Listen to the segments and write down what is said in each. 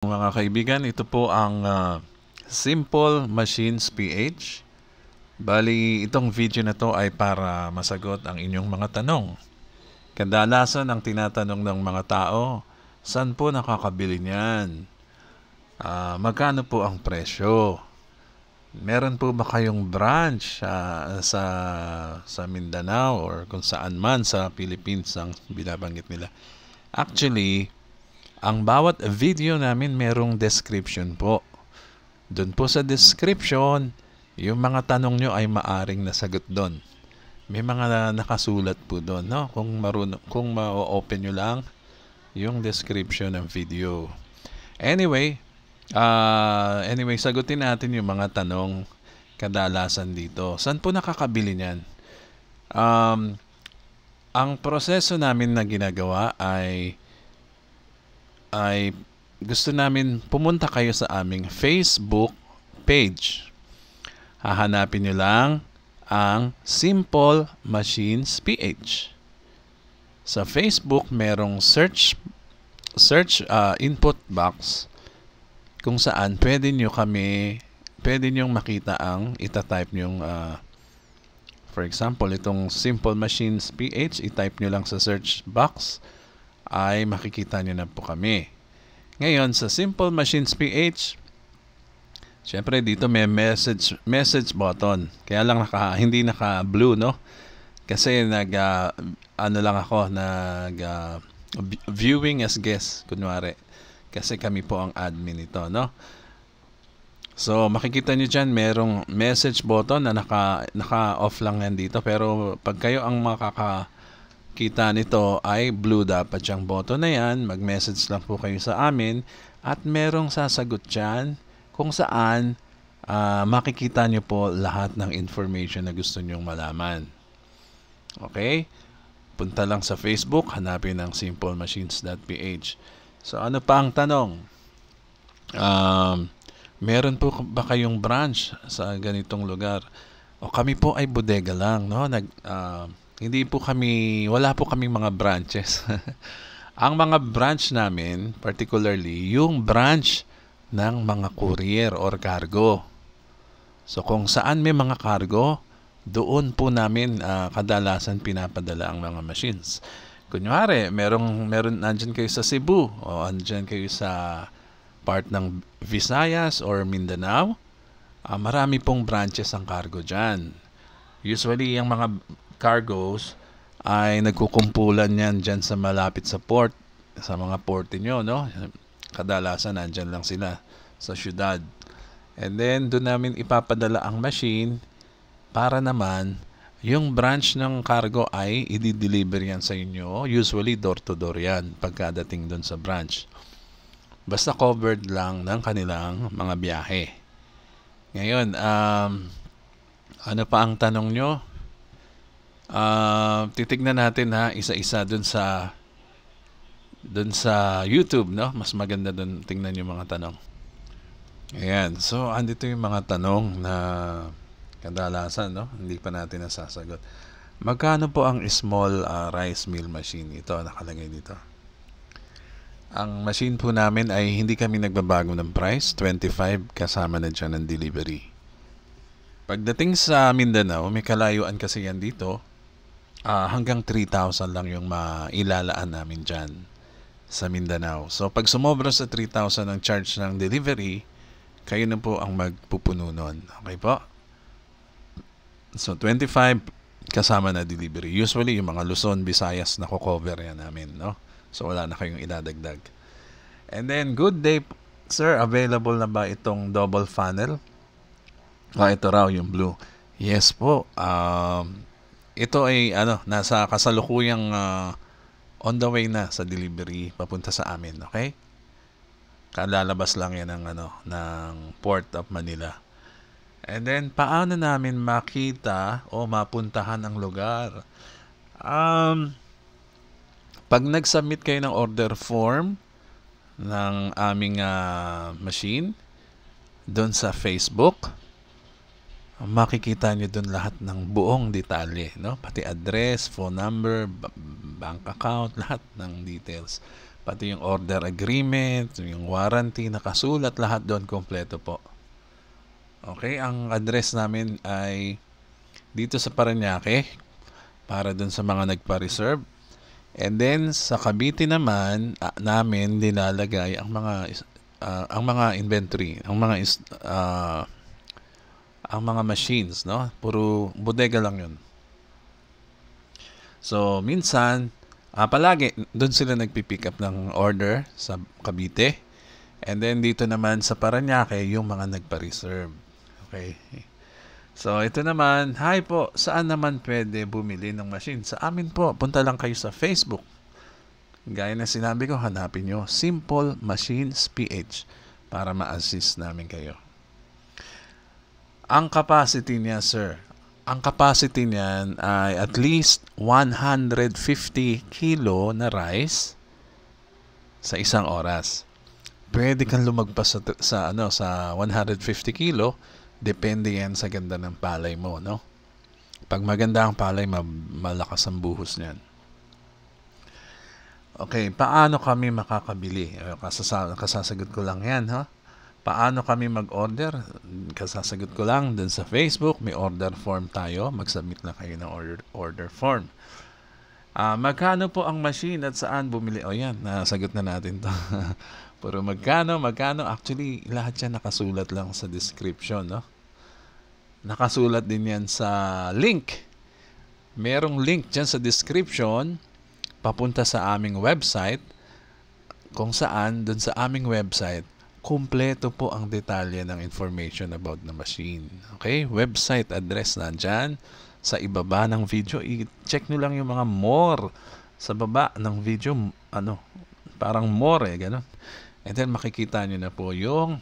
Mga kaibigan, ito po ang Simple Machines PH. Bali, itong video na to ay para masagot ang inyong mga tanong. Kadalasan ang tinatanong ng mga tao, saan po nakakabili niyan? Magkano po ang presyo? Meron po ba kayong branch sa Mindanao or kung saan man sa Philippines ang binabanggit nila? Actually, ang bawat video namin merong description po. Doon po sa description, yung mga tanong nyo ay maaring nasagot doon. May mga nakasulat po doon, no? Kung ma-open nyo lang yung description ng video. Anyway, sagutin natin yung mga tanong kadalasan dito. Saan po nakakabili niyan? Ang proseso namin na ginagawa ay gusto namin pumunta kayo sa aming Facebook page. Hahanapin nyo lang ang Simple Machines PH. Sa Facebook, merong search input box kung saan pwede nyong makita ang itatype nyong for example, itong Simple Machines PH, itype nyo lang sa search box ay makikita nyo na po kami. Ngayon, sa Simple Machines PH, syempre dito may message button. Kaya lang hindi naka-blue, no? Kasi viewing as guest, kunwari. Kasi kami po ang admin nito, no? So, makikita nyo dyan, merong message button na naka-off lang yan dito. Pero pag kayo ang kita nito ay blue dapat yung button na yan. Mag-message lang po kayo sa amin at merong sasagot dyan kung saan makikita nyo po lahat ng information na gusto nyong malaman. Okay? Punta lang sa Facebook, hanapin ang simplemachines.ph. So ano pa ang tanong? Meron po ba kayong branch sa ganitong lugar? O kami po ay bodega lang, no? Wala po kaming mga branches. Ang mga branch namin, particularly, yung branch ng mga courier or cargo. So kung saan may mga cargo, doon po namin kadalasan pinapadala ang mga machines. Kunyari, nandyan kayo sa Cebu, o andyan kayo sa part ng Visayas or Mindanao, marami pong branches ang cargo dyan. Usually, yung mga cargoes ay nagkukumpulan yan dyan sa malapit sa port, sa mga port nyo, no? Kadalasan nandyan lang sila sa syudad. And then doon namin ipapadala ang machine para naman yung branch ng cargo ay i-deliver yan sa inyo. Usually door to door yan pagkadating doon sa branch. Basta covered lang ng kanilang mga biyahe. Ngayon, ano pa ang tanong nyo? Titignan natin isa-isa dun sa YouTube, no? Mas maganda dun tingnan yung mga tanong. Ayan. So, andito yung mga tanong na kadalasan, no? Hindi pa natin nasasagot. Magkano po ang small rice mill machine? Ito, nakalagay dito. Ang machine po namin ay hindi kami nagbabago ng price. 25 kasama na dyan ng delivery. Pagdating sa Mindanao, may kalayuan kasi yan dito. Hanggang 3,000 lang yung mailalaan namin dyan sa Mindanao. So, pag sumobra sa 3,000 ang charge ng delivery, kayo na po ang magpupuno nun. Okay po? So, 25 kasama na delivery. Usually, yung mga Luzon, Visayas, nako-cover yan namin, no? So, wala na kayong idadagdag. And then, good day, sir. Available na ba itong double funnel? Ito raw, yung blue. Yes po. Ito ay nasa kasalukuyang on the way na sa delivery papunta sa amin, okay? Kalalabas lang yan ng Port of Manila. And then paano namin makita o mapuntahan ang lugar? Pag nag-submit kayo ng order form ng aming machine doon sa Facebook, makikita nyo doon lahat ng buong detalye, no? Pati address, phone number, bank account, lahat ng details. pati yung order agreement, yung warranty, nakasulat lahat doon, kompleto po. Okay, ang address namin ay dito sa Parañaque para doon sa mga nagpa-reserve. And then sa Cavite naman namin nilalagay ang mga inventory, ang mga machines, no? Puro bodega lang 'yun. So minsan palagi doon sila nagpi-pick up ng order sa Cavite. And then dito naman sa Parañaque yung mga nagpa-reserve. Okay. So, ito naman, hi po, saan naman pwede bumili ng machine? Sa amin po, punta lang kayo sa Facebook. Gaya na sinabi ko, hanapin nyo, Simple Machines PH para ma-assist namin kayo. Ang capacity niya, sir, ang capacity niyan ay at least 150 kilo na rice sa isang oras. Pwede kang lumagpas sa 150 kilo. Depende yan sa ganda ng palay mo, no? Pag maganda ang palay, malakas ang buhos niyan. Okay, paano kami makakabili? Kasasagot ko lang yan, ha? Paano kami mag-order? Kasasagot ko lang dun sa Facebook, may order form tayo. Mag-submit na kayo ng order form. Magkano po ang machine at saan bumili? O yan, nasagot na natin to. Pero magkano? Actually, lahat yan nakasulat lang sa description, no? Nakasulat din yan sa link. Merong link dyan sa description papunta sa aming website kung saan, dun sa aming website, kumpleto po ang detalye ng information about the machine. Okay? Website address nandyan sa ibaba ng video. I-check nyo lang yung mga more sa baba ng video. Parang more gano'n. And then makikita nyo na po yung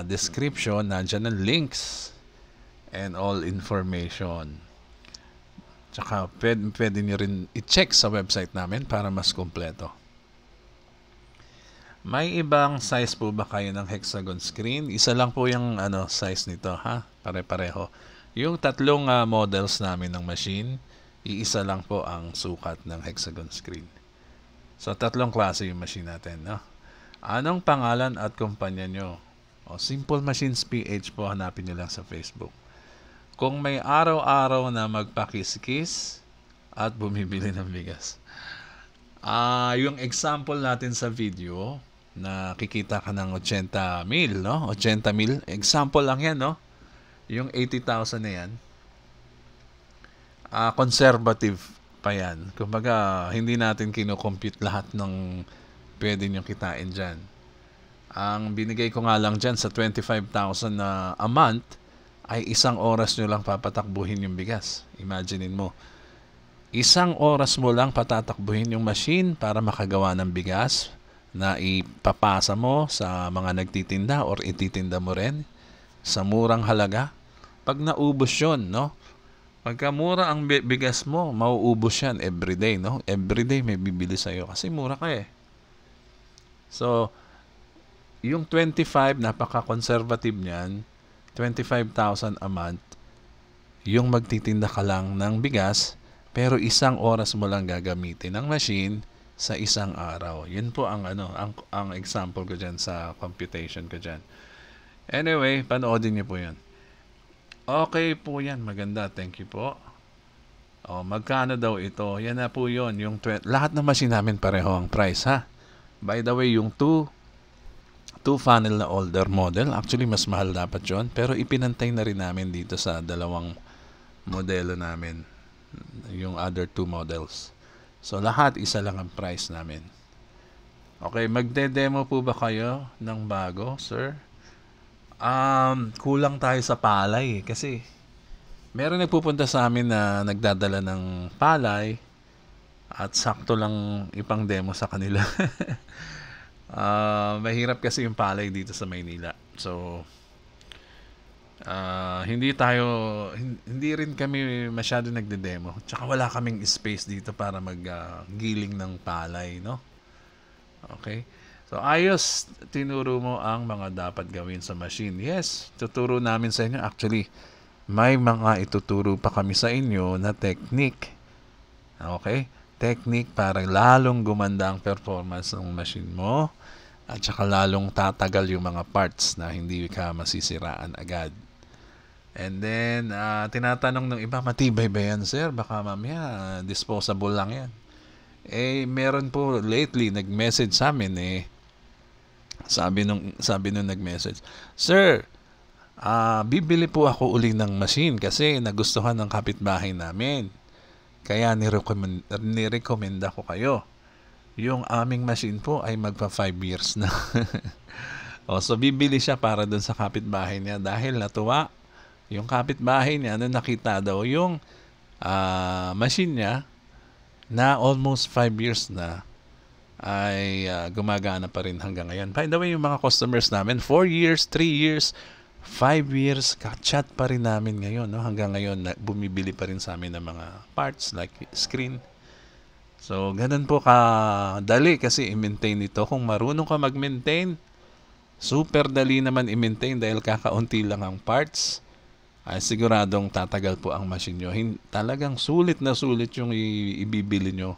description, nandyan ng links and all information. Tsaka pwede nyo rin i-check sa website namin para mas kompleto. May ibang size po ba kayo ng hexagon screen? Isa lang po yung size nito, ha? Pare-pareho. Yung tatlong models namin ng machine, iisa lang po ang sukat ng hexagon screen. So tatlong klase yung machine natin, no? Anong pangalan at kumpanya nyo? Simple Machines PH po, hanapin nyo lang sa Facebook. Kung may araw-araw na magpakis-kis at bumibili ng bigas. Yung example natin sa video, nakikita ka ng 80 mil, no? 80 mil, example lang yan, no? Yung 80,000 na yan, conservative pa yan. Kumbaga, hindi natin kinocompute lahat ng pwede nyo kitain dyan. Ang binigay ko nga lang dyan sa 25,000 na a month, ay isang oras nyo lang papatakbuhin yung bigas. Imaginein mo. Isang oras mo lang patatakbuhin yung machine para makagawa ng bigas na ipapasa mo sa mga nagtitinda or ititinda mo rin sa murang halaga. Pag naubos yun, no? Pagka mura ang bigas mo, mauubos yan everyday, no? Everyday may bibili sa'yo kasi mura ka eh. So, yung 25, napaka-conservative niyan, 25,000 a month, yung magtitinda ka lang ng bigas, pero isang oras mo lang gagamitin ng machine sa isang araw. Yun po ang example ko dyan sa computation ko dyan. Anyway, panoodin niyo po yan. Okay po yan, maganda, thank you po. Magkano daw ito? Yan na po yun. Lahat ng machine namin pareho ang price, ha? By the way, yung two funnel na older model, actually mas mahal dapat yun, pero ipinantay na rin namin dito sa dalawang modelo namin, yung other two models. So lahat isa lang ang price namin. Okay, magde-demo po ba kayo ng bago, sir? Kulang tayo sa palay kasi meron nagpupunta sa amin na nagdadala ng palay at sakto lang ipang demo sa kanila. Mahirap kasi yung palay dito sa Maynila. So, hindi rin kami masyado nagde-demo. Tsaka wala kaming space dito para mag-giling ng palay, no? Okay? So, ayos, tinuro mo ang mga dapat gawin sa machine. Yes, tuturo namin sa inyo. Actually, may mga ituturo pa kami sa inyo na technique. Okay? technique para lalong gumanda ang performance ng machine mo at saka lalong tatagal yung mga parts na hindi ka masisiraan agad. And then, tinatanong ng iba, matibay ba yan, sir? Baka mamaya, disposable lang yan. Meron po lately, nag-message sa amin sabi nung nag-message, Sir, bibili po ako uli ng machine kasi nagustuhan ng kapitbahay namin. Kaya nirekomenda ko kayo. Yung aming machine po ay magpa 5 years na. So bibili siya para dun sa kapitbahay niya dahil natuwa yung kapitbahay niya nung nakita daw yung machine niya na almost 5 years na ay gumagana pa rin hanggang ngayon. By the way, yung mga customers namin, 4 years, 3 years, 5 years, ka-chat pa rin namin ngayon. No? Hanggang ngayon, bumibili pa rin sa amin ng mga parts like screen. So, ganun po kadali kasi i-maintain ito. Kung marunong ka mag-maintain, super dali naman i-maintain dahil kakaunti lang ang parts. Ay siguradong tatagal po ang machine nyo. Talagang sulit na sulit yung ibibili nyo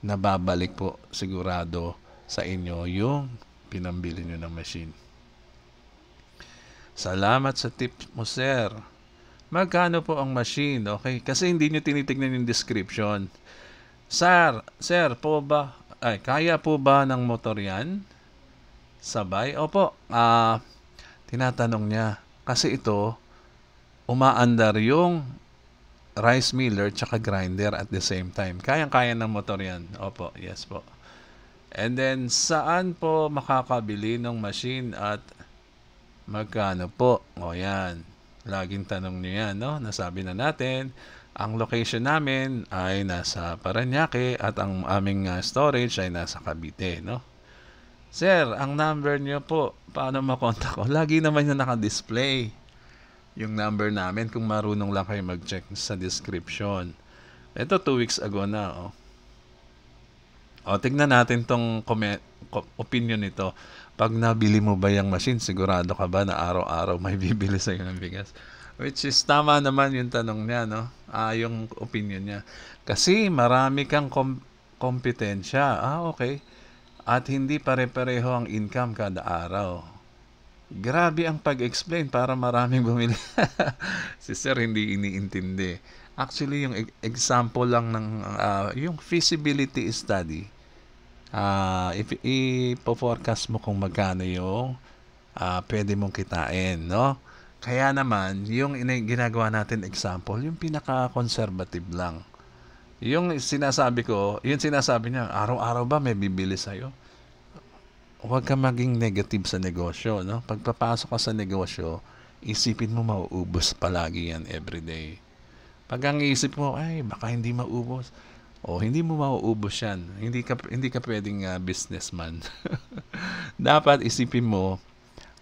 na babalik po sigurado sa inyo yung pinambili nyo ng machine. Salamat sa tip mo, sir. Magkano po ang machine? Okay, kasi hindi nyo tinitignan yung description. Sir po ba? Kaya po ba ng motor yan? Sabay? Opo. Tinatanong niya. Kasi ito, umaandar yung rice miller tsaka grinder at the same time. Kayang-kaya ng motor yan. Opo, yes po. And then, saan po makakabili ng machine at magkano po? O yan. Laging tanong niyo yan, no? Nasabi na natin, ang location namin ay nasa Parañaque at ang aming storage ay nasa Cavite, no? Sir, ang number niyo po, paano makontak ko? Lagi naman yung naka-display yung number namin kung marunong lang kayo mag-check sa description. Ito 2 weeks ago na, tignan natin tong opinion nito. Pag nabili mo ba yung machine, sigurado ka ba na araw-araw may bibili sa'yo ng bigas? Which is tama naman yung tanong niya, no? Yung opinion niya. Kasi marami kang kompetensya. Okay. At hindi pare-pareho ang income kada araw. Grabe ang pag-explain para maraming bumili. Si sir hindi iniintindi. Actually, yung example lang ng yung feasibility study, ipo-forecast mo kung magkano yung pwede mong kitain, no? Kaya naman, yung ginagawa natin example, yung pinaka-conservative lang. Yung sinasabi niya, araw-araw ba may bibili sa'yo? Huwag ka maging negative sa negosyo, no? Pagpapasok ka sa negosyo, isipin mo mauubos palagi yan everyday. Pag ang isip mo, baka hindi maubos. Hindi mo mauubos yan. Hindi ka pwedeng businessman. Dapat isipin mo,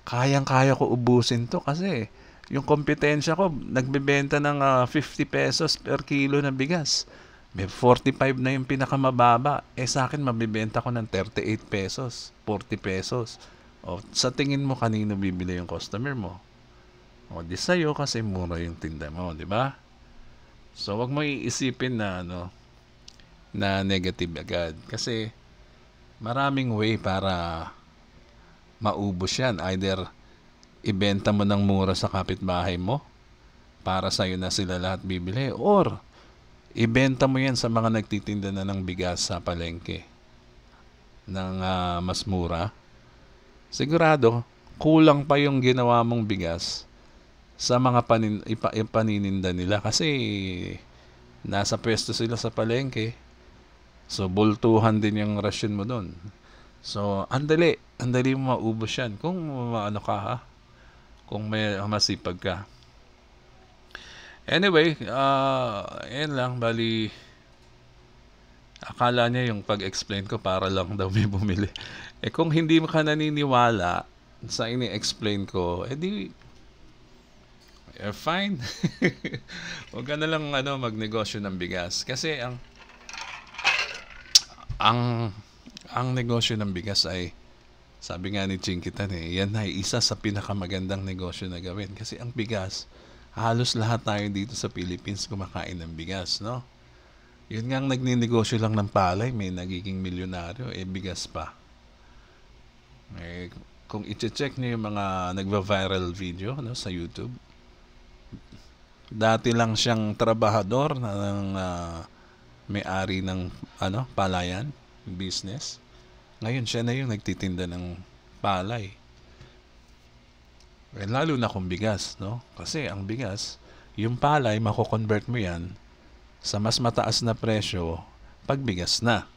kayang-kaya ko ubusin to kasi yung kompetensya ko, nagbebenta ng 50 pesos per kilo ng bigas. May 45 na yung pinakamababa. Sa akin, mabibenta ko ng 38 pesos, 40 pesos. Sa tingin mo, kanino bibili yung customer mo? Di sa'yo kasi mura yung tinda mo, di ba? So, wag mo iisipin na, na negative agad. Kasi, maraming way para maubos yan. Either, ibenta mo ng mura sa kapitbahay mo para sa'yo na sila lahat bibili. Or, ibenta mo yan sa mga nagtitinda na ng bigas sa palengke ng mas mura. Sigurado, kulang pa yung ginawa mong bigas sa mga panininda nila kasi nasa pwesto sila sa palengke. So, bultuhan din yung rasyon mo doon. So, andali mo maubos yan kung kung may masipag ka. Anyway, yan lang, bali akala niya yung pag-explain ko para lang daw may bumili. Kung hindi mo ka naniniwala sa ini-explain ko, fine. Huwag ka na lang magnegosyo ng bigas. Kasi ang negosyo ng bigas ay, sabi nga ni Chinkitan yan ay isa sa pinakamagandang negosyo na gawin. Kasi ang bigas, halos lahat tayo dito sa Philippines kumakain ng bigas, no? Yun nga ang nagninegosyo lang ng palay, may nagiging milyonaryo, bigas pa. Kung i-check nyo yung mga nagva-viral video sa YouTube, dati lang siyang trabahador ng may-ari ng palayan, business. Ngayon siya na yung nagtitinda ng palay. Lalo na kung bigas, Kasi ang bigas, yung palay, mako-convert mo yan sa mas mataas na presyo pag bigas na.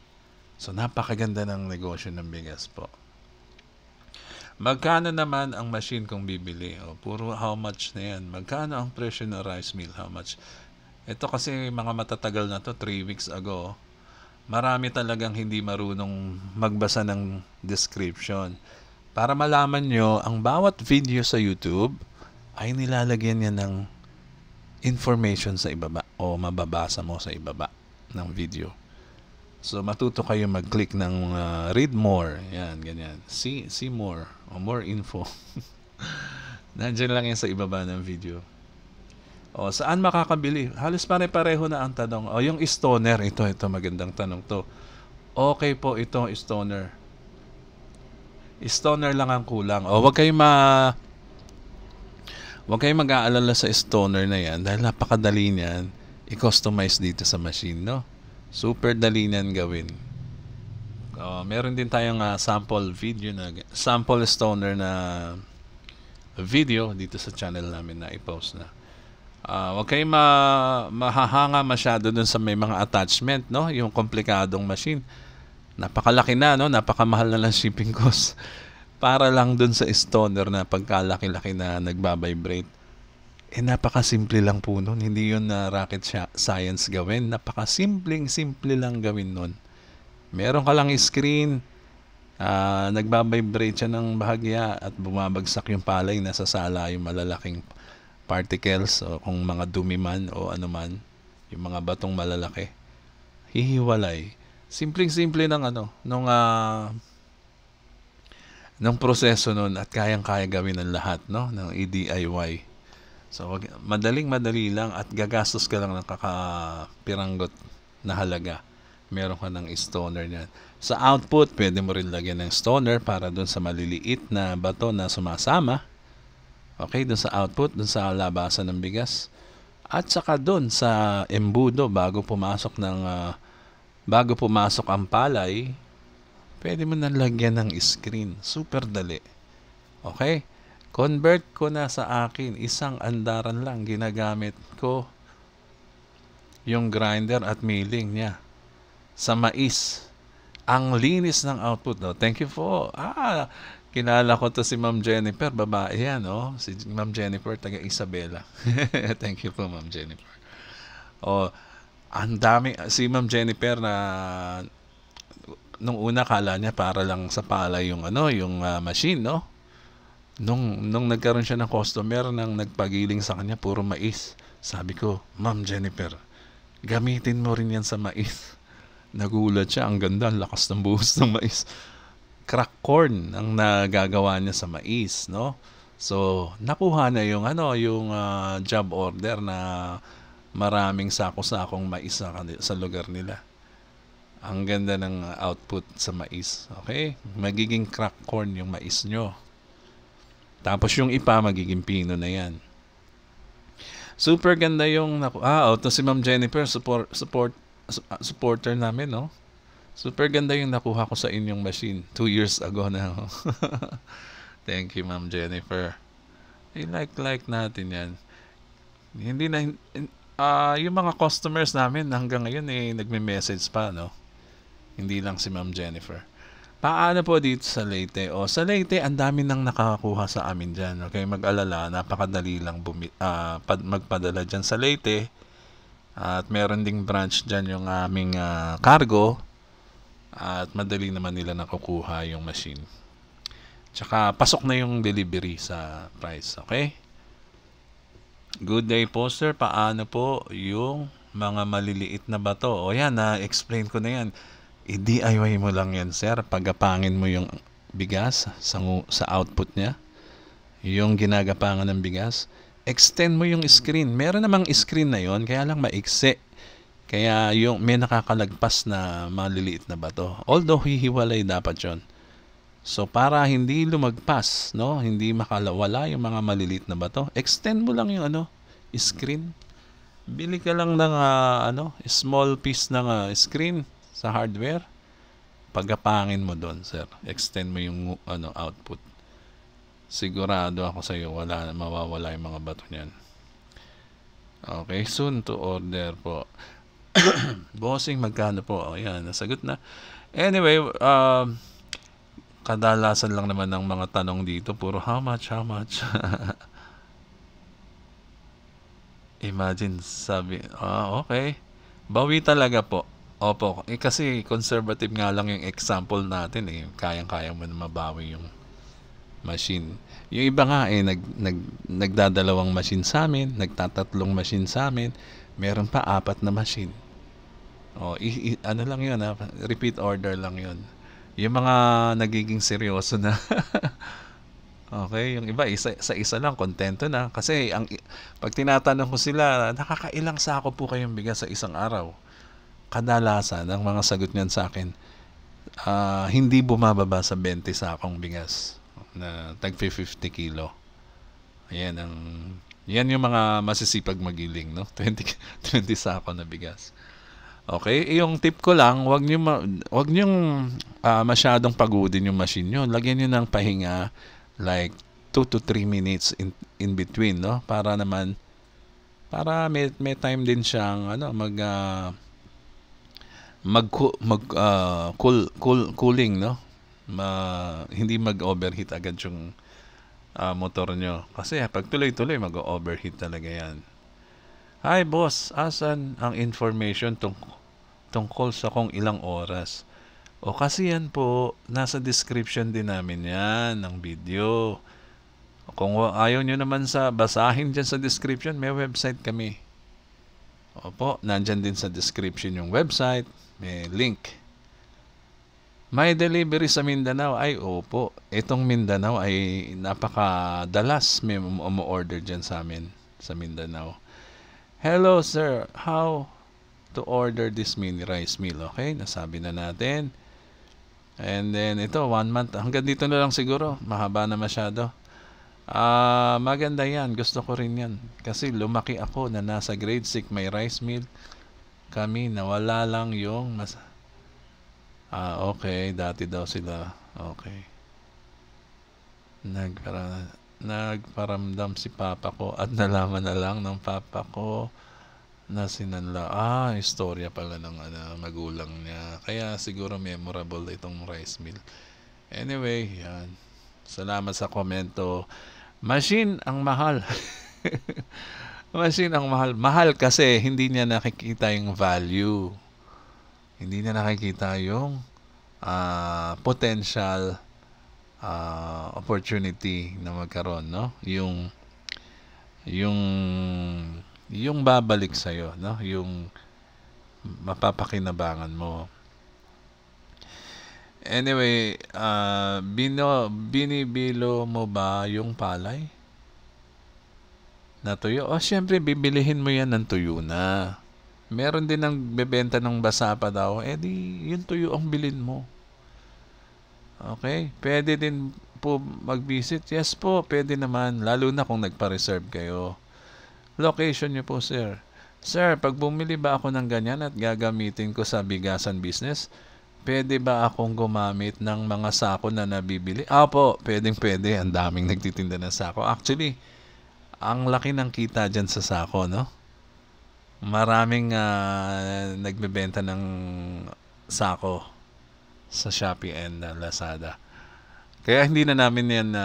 So, napakaganda ng negosyo ng bigas po. Magkano naman ang machine kung bibili? Puro how much na yan. Magkano ang presyo ng rice mill? How much? Ito kasi mga matatagal na to, 3 weeks ago. Marami talagang hindi marunong magbasa ng description. Para malaman nyo, ang bawat video sa YouTube ay nilalagyan niya ng information sa ibaba o mababasa mo sa ibaba ng video. So, matuto kayo mag-click ng read more. Yan, ganyan. See more o more info. Nandiyan lang yan sa ibaba ng video. Saan makakabili? Halos pare-pareho na ang tanong. Yung stoner. Ito, magandang tanong to. Okay po itong stoner. Stoner lang ang kulang. Huwag kayong mag-aalala sa stoner na yan dahil napakadali niyan i-customize dito sa machine, Super dali niyan gawin. Meron din tayong sample stoner na video dito sa channel namin na i-post na. Huwag kayong mahahanga masyado dun sa may mga attachment, Yung komplikadong machine. Napakalaki na, Napakamahal na lang shipping cost. Para lang dun sa stoner na pagkalaki-laki na nagbabibrate. Napakasimple lang po nun. Hindi yun na rocket science gawin. Napakasimpleng-simple lang gawin nun. Meron ka lang screen, nagbabibrate siya ng bahagya at bumabagsak yung palay, nasasala yung malalaking particles o kung mga dumi man o ano man, yung mga batong malalaki. Hihiwalay. Simpleng-simple ng nung proseso nun at kayang-kaya gawin ng lahat, ng DIY. So, madali lang at gagastos ka lang ng kakapiranggot na halaga. Meron ka ng stoner niyan. Sa output, pwede mo rin lagyan ng stoner para dun sa maliliit na bato na sumasama. Okay, dun sa output, dun sa labasan ng bigas. At saka dun sa embudo bago pumasok ang palay, pwede mo na lagyan ng screen. Super dali. Okay? Convert ko na sa akin. Isang andaran lang. Ginagamit ko yung grinder at milling niya sa mais. Ang linis ng output. Thank you po. Kilala ko to si Ma'am Jennifer. Babae yan. Si Ma'am Jennifer, taga Isabela. Thank you po, Ma'am Jennifer. Ang dami. Si Ma'am Jennifer na nung una kala niya para lang sa palay yung machine, Nung nagkaroon siya ng customer nang nagpagiling sa kanya, puro mais. Sabi ko, Ma'am Jennifer, gamitin mo rin yan sa mais. Nagulat siya, ang ganda, ang lakas ng buhos ng mais. Crack corn ang nagagawa niya sa mais, So, nakuha na yung job order na maraming sako-sakong mais sa lugar nila. Ang ganda ng output sa mais. Okay? Magiging crack corn yung mais nyo. Tapos yung ipa, magiging pino na yan. Super ganda yung ito si Ma'am Jennifer, supporter namin, Super ganda yung nakuha ko sa inyong machine 2 years ago na. Thank you, Ma'am Jennifer. Like natin yan. Hindi na yung mga customers namin hanggang ngayon nagme-message pa, Hindi lang si Ma'am Jennifer. Paano po dito sa Leyte? Sa Leyte, ang dami nang nakakakuha sa amin dyan. Okay, mag-alala, napakadali lang magpadala dyan sa Leyte. At meron ding branch dyan yung aming cargo. At madali naman nila nakukuha yung machine. Tsaka, pasok na yung delivery sa price. Okay? Good day po, sir. Paano po yung mga maliliit na bato? Yan, na-explain ko na yan. I-DIY mo lang yan, sir. Pagapangin mo yung bigas sa output niya. Yung ginagapangan ng bigas. Extend mo yung screen. Meron namang screen na yon, kaya lang maiksi. Kaya yung may nakakalagpas na maliliit na bato. Although hihiwalay dapat 'yon. So para hindi lumagpas, no, hindi makalawala yung mga maliliit na bato, extend mo lang yung screen. Bili ka lang ng small piece ng screen sa hardware. Pagapangin mo doon, sir. Extend mo yung output. Sigurado ako sa iyo wala mawawala yung mga bato niyan. Okay, soon to order po. Bossing, magkano po? Ayan, nasagot na. Anyway, kadalasan lang naman ng mga tanong dito, puro how much? Imagine, sabi, okay. Bawi talaga po. Opo, kasi conservative nga lang yung example natin Kayang-kaya mo na mabawi yung machine. Yung iba nga nagdadalawang machine sa amin, nagtatatlong machine sa amin, meron pa 4 na machine. Ano lang yun, repeat order lang yun. Yung mga nagiging seryoso na okay, yung iba sa isa lang kontento na kasi pag tinatanong ko sila, nakakailang sako po kayong bigas sa isang araw? Kadalasan ang mga sagot niyan sa akin, hindi bumababa sa 20 sakong bigas na tag 50 kilo. Yan yung mga masisipag magiling, no? 20 sako na bigas. Okay, yung tip ko lang, wag niyo masyadong pagodin yung machine niyo. Lagyan niyo ng pahinga like 2 to 3 minutes in between, no? Para may time din siyang cooling, no? Hindi mag-overheat agad yung motor nyo. Kasi pag tuloy-tuloy mag-overheat talaga yan. Hi boss, asan ang information tungkol sa kung ilang oras? Kasi yan po, nasa description din namin yan ng video. Kung ayaw nyo naman basahin dyan sa description, may website kami. Opo, nandyan din sa description yung website, may link. May delivery sa Mindanao? Ay, opo. Itong Mindanao ay napakadalas may umu-order dyan sa amin sa Mindanao. Hello sir, how to order this mini rice meal? Okay, nasabi na natin. And then ito, 1 month. Hanggang dito na lang siguro. Mahaba na masyado. Maganda yan. Gusto ko rin yan. Kasi lumaki ako na nasa grade 6 may rice meal. Kami nawala lang yung okay. Dati daw sila. Okay. Nagparamdam si papa ko at nalaman na lang ng papa ko na sinanla. Istorya pala ng magulang niya. Kaya siguro memorable itong rice meal. Anyway, yan. Salamat sa komento. Machine ang mahal. Machine ang mahal. Mahal kasi hindi niya nakikita yung value. Hindi niya nakikita yung potential opportunity na magkaroon, no? Yung babalik sa iyo, no? Yung mapapakinabangan mo. Anyway, binibilo mo ba yung palay na tuyo? Syempre bibilihin mo yan ng tuyo na. Meron din ng bebenta ng basa pa daw. Di yung tuyo ang bilin mo. Okay? Pwede din po mag-visit. Yes po, pwede naman. Lalo na kung nagpa-reserve kayo. Location nyo po, sir. Sir, pag bumili ba ako ng ganyan at gagamitin ko sa bigasan business, pwede ba akong gumamit ng mga sako na nabibili? Po, pwede. Ang daming nagtitinda ng sako. Actually, ang laki ng kita dyan sa sako, no? Maraming nagbebenta ng sako sa Shopee and Lazada. Kaya hindi na namin yan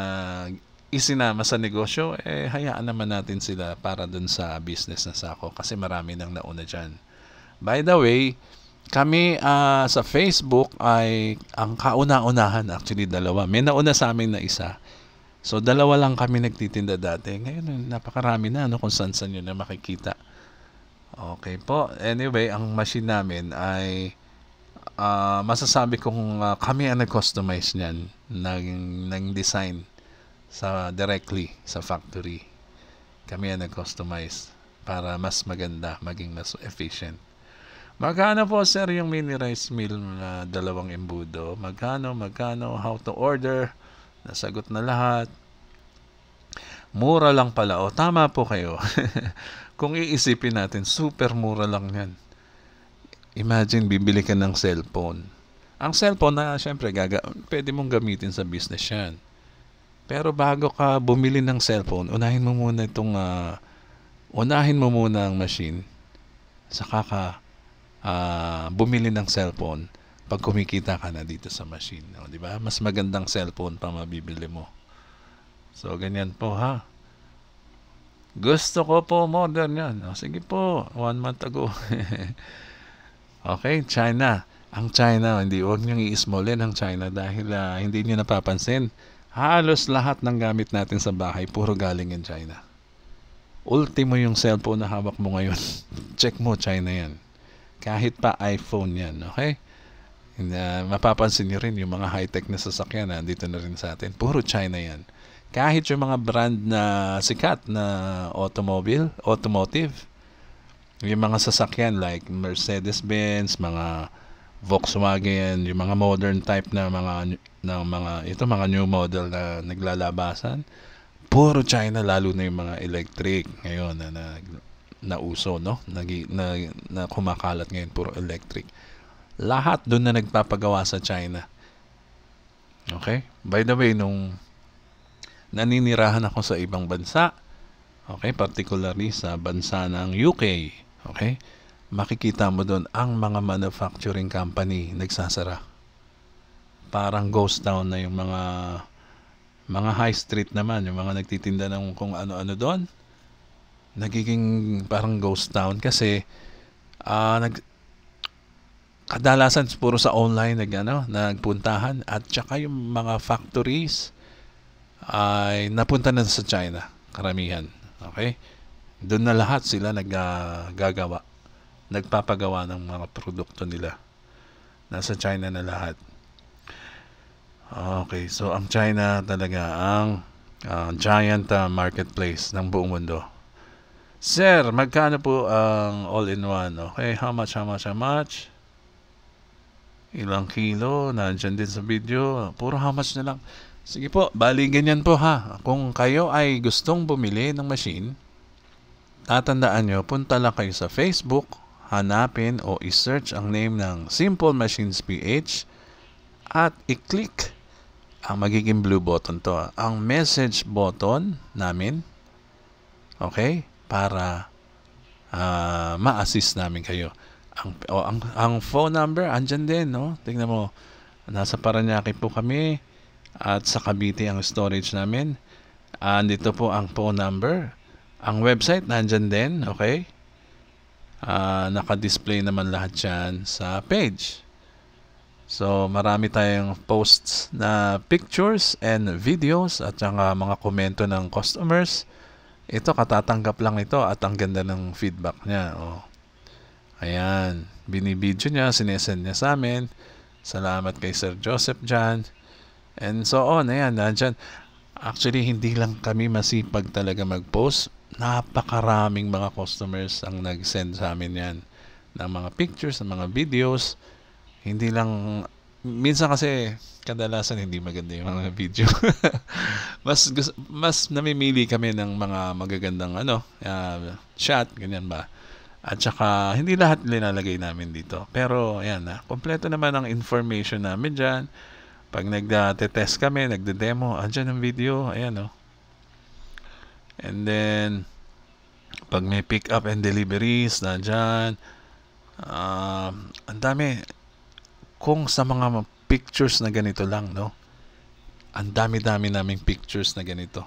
isinama sa negosyo. Hayaan naman natin sila para dun sa business na sako kasi marami nang nauna dyan. By the way, kami sa Facebook ay ang kauna-unahan, actually 2. May nauna sa amin na isa. So 2 lang kami nagtitinda dati. Ngayon napakarami na kung saan nyo na makikita. Okay po. Anyway, ang machine namin ay masasabi kong kami ang nag-customize niyan ng design directly sa factory. Kami ang nag-customize para mas maganda, maging mas efficient. Magkano po sir yung mini rice meal na 2 embudo? Magkano? How to order? Nasagot na lahat. Mura lang pala. O, tama po kayo. Kung iisipin natin, super mura lang yan. Imagine, bibili ka ng cellphone. Ang cellphone na, syempre, pwede mong gamitin sa business yan. Pero bago ka bumili ng cellphone, unahin mo muna ang machine. Saka ka bumili ng cellphone pag kumikita ka na dito sa machine. O, di ba? Mas magandang cellphone pa mabibili mo. So, ganyan po ha. Gusto ko po modern yan. O, sige po, 1 month ago. Okay, China. Ang China, huwag niyong i-smallin ang China dahil hindi niyo napapansin. Halos lahat ng gamit natin sa bahay, puro galing in China. Ultimo yung cellphone na hawak mo ngayon. Check mo, China yan. Kahit pa iPhone yan, okay? Mapapansin niyo rin yung mga high-tech na sasakyan, dito na rin sa atin. Puro China yan. Kahit yung mga brand na sikat na automotive, yung mga sasakyan like Mercedes-Benz, mga Volkswagen, yung mga modern type na mga new model na naglalabasan, puro China, lalo na yung mga electric ngayon na uso, no? Na kumakalat ngayon, puro electric. Lahat doon na nagpapagawa sa China. Okay? By the way, nung naninirahan ako sa ibang bansa, okay, particularly sa bansa ng UK, okay, makikita mo doon ang mga manufacturing company nagsasara. Parang ghost town na yung mga high street naman, yung mga nagtitinda ng kung ano-ano doon. Nagiging parang ghost town kasi kadalasan puro sa online nagpuntahan, at saka yung mga factories ay napunta na sa China, karamihan. Okay? Doon na lahat sila nagpapagawa ng mga produkto nila. Nasa China na lahat. Okay, so ang China talaga ang giant marketplace ng buong mundo. Sir, magkano po ang all-in-one? Okay, how much? Ilang kilo? Nandyan din sa video. Puro how much na lang. Sige po, bali ganyan po ha. Kung kayo ay gustong bumili ng machine, tatandaan nyo, punta lang kayo sa Facebook, hanapin o i-search ang name ng Simple Machines PH at i-click ang magiging blue button to. Ang message button namin, okay, para ma-assist namin kayo. Ang phone number, andyan din, no? Tingnan mo, nasa Parañaque po kami at sa Cavite ang storage namin. Andito po ang phone number. Ang website, nandyan din, okay? Naka-display naman lahat yan sa page. So, marami tayong posts na pictures and videos at saka mga komento ng customers. Ito, katatanggap lang ito at ang ganda ng feedback niya. Oh. Ayan, binibidyo niya, sinesend niya sa amin. Salamat kay Sir Joseph dyan. And so on, ayan, nandyan. Actually, hindi lang kami masipag talaga mag-post. Napakaraming mga customers ang nag-send sa amin yan ng mga pictures, ng mga videos. Hindi lang, minsan kasi kadalasan hindi maganda yung mga video. mas namimili kami ng mga magagandang shot, ganyan ba. At saka hindi lahat linalagay namin dito. Pero ayan kompleto naman ang information namin diyan. Pag nagte-test kami, nagde-demo, andyan ang video, ayan And then pag may pick up and deliveries, nandyan. Ang dami. Kung sa mga pictures na ganito lang, no? Ang dami-dami naming pictures na ganito.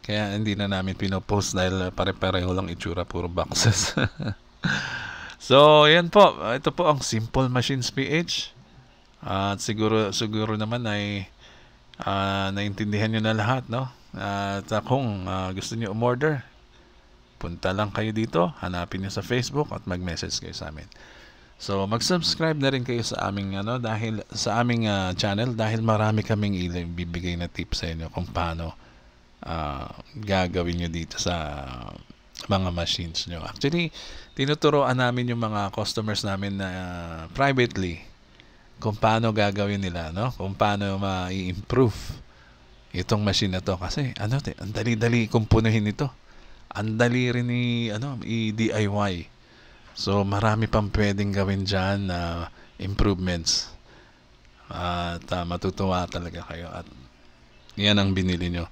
Kaya hindi na namin pinopost dahil pare-pareho lang itsura, puro boxes. So, yan po. Ito po ang Simple Machines PH. At siguro naman ay naintindihan nyo na lahat, no? At kung gusto nyo umorder, punta lang kayo dito, hanapin nyo sa Facebook at mag-message kayo sa amin. So, mag-subscribe na rin kayo sa aming dahil sa aming channel dahil marami kaming bibigay na tips sa inyo kung paano gagawin nyo dito sa mga machines nyo. Actually, tinuturoan namin yung mga customers namin na privately kung paano gagawin nila, no? Kung paano ma-improve itong machine na to. Kasi, ang dali-dali kumpunuhin ito. Ang dali rin i-DIY. So, marami pang pwedeng gawin dyan na improvements. At matutuwa talaga kayo. At yan ang binili nyo.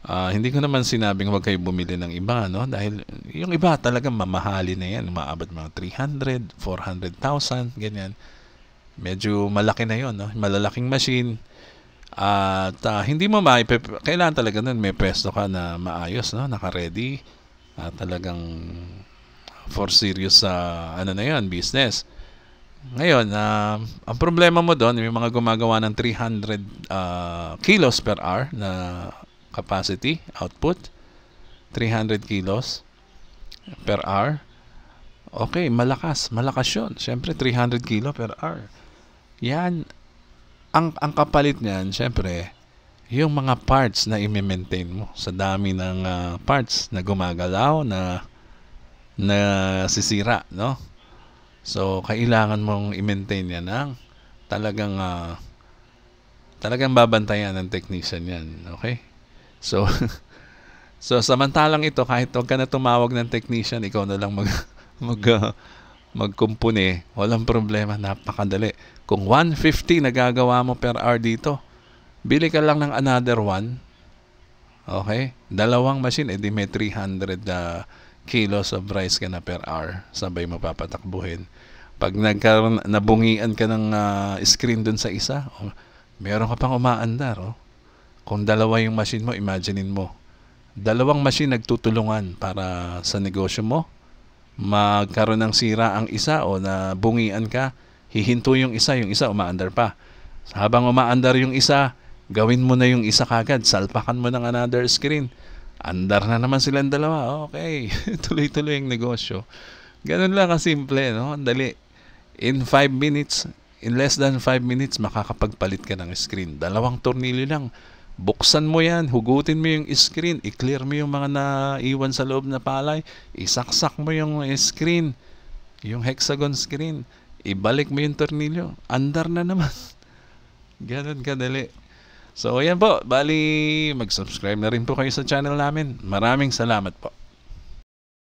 Hindi ko naman sinabing huwag kayo bumili ng iba, no? Dahil yung iba talagang mamahali na yan. Umaabot mga 300, 400,000, ganyan. Medyo malaki na yon, no? Malalaking machine. At hindi mo kailangan talaga nun may pwesto ka na maayos, no? Naka-ready. Talagang for serious na yan, business. Ngayon, ang problema mo doon, may mga gumagawa ng 300 kilos per hour na capacity, output. 300 kilos per hour. Okay, malakas yun. Siyempre, 300 kilo per hour. Yan, ang kapalit niyan, siyempre, yung mga parts na i-maintain mo sa dami ng parts na gumagalaw, na sisira, no? So, kailangan mong i-maintain yan ng talagang babantayan ng technician yan. Okay? So, samantalang ito, kahit huwag ka na tumawag ng technician, ikaw na lang magkumpuni, walang problema, napakadali. Kung 150 nagagawa mo per hour dito, bili ka lang ng another one. Okay? Dalawang machine, edi may 300 kilos of rice ka na per hour. Sabay mapapatakbuhin. Pag nabungian ka ng screen dun sa isa, meron ka pang umaandar. Kung dalawa yung machine mo, imaginein mo. Dalawang machine nagtutulungan para sa negosyo mo. Magkaroon ng sira ang isa o nabungian ka, hihinto yung isa umaandar pa. Habang umaandar yung isa, gawin mo na yung isa kagad, salpakan mo ng another screen. Andar na naman silang dalawa. Okay, tuloy-tuloy yung negosyo. Ganun lang kasimple, no? Dali. In less than 5 minutes, makakapagpalit ka ng screen. 2 tornilyo lang. Buksan mo yan, hugutin mo yung screen, i-clear mo yung mga naiwan sa loob na palay, isaksak mo yung screen, yung hexagon screen, ibalik mo yung tornilyo, andar na naman. Ganun kadali. So, ayan po. Bali, mag-subscribe na rin po kayo sa channel namin. Maraming salamat po.